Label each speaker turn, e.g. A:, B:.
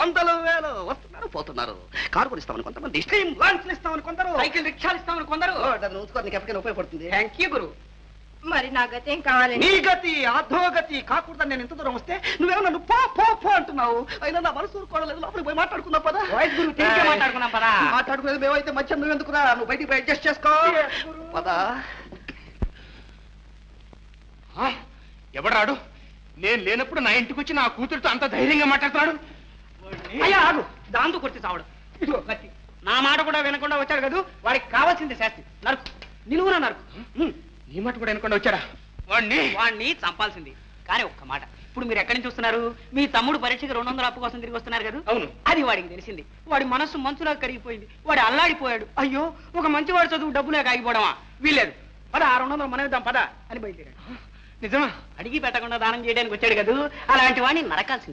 A: వందలు వేలు వస్తున్నారు పోతున్నారు. కారు కొనిస్తామని కొంతమంది, స్ట్రీమ్ లాంచ్లు ఇస్తామని కొందరు,
B: సైకిల్ రిక్షాలు ఇస్తామని కొందరు.
A: ఉంచుకో, నీకు ఎప్పటికైనా ఉపయోగపడుతుంది.
B: థ్యాంక్ యూ గురు.
C: మరి నా గతి ఏం కావాలి?
A: నీ గతి అధోగతి కాకూడదని నేను ఇంత దూరం వస్తే నువ్వేమో నన్ను పో పో పో అంటున్నావు. అయినా నా మనసు ఊరుకోవడం లోపలికి పోయి మాట్లాడుకుందాం పదా.
B: మాట్లాడుకున్నాం పదా.
A: మాట్లాడుకునేది మేమైతే మధ్య నువ్వు ఎందుకురా, నువ్వు బయటికి పోయి అడ్జస్ట్ చేసుకో పదా.
D: ఎవడాడు? నేను లేనప్పుడు నా ఇంటికి వచ్చి నా కూతురుతో అంత ధైర్యంగా మాట్లాడుతున్నాడు.
B: అయ్యా ఆగు, దాంతో కొట్టి చావడం. ఇదిగో కత్తి. నా మాట కూడా వినకుండా వచ్చాడు కదా, వాడికి కావాల్సింది శాస్తి. నరుకు, నిలువున నరుకు.
D: నీ మాట కూడా వినకుండా వచ్చాడా?
B: వాడిని చంపాల్సింది. కానీ ఒక్క మాట, ఇప్పుడు మీరు ఎక్కడి నుంచి వస్తున్నారు? మీ తమ్ముడు పరీక్షకి 200 అప్పు కోసం తిరిగి వస్తున్నారు కదా.
D: అవును.
B: అది వాడికి తెలిసింది. వాడి మనస్సు మంచులా కరిగిపోయింది. వాడు అల్లాడిపోయాడు. అయ్యో, ఒక మంచివాడు చదువు డబ్బులే ఆగిపోవడమా? వీల్లేదు, పద 600 మనమిద్దాం పద అని బయలుదేరాడు.
D: నిజమా?
B: అడిగి పెట్టకుండా దానం చేయడానికి వచ్చాడు కదా, అలాంటి వాడిని నరకాల్సింది.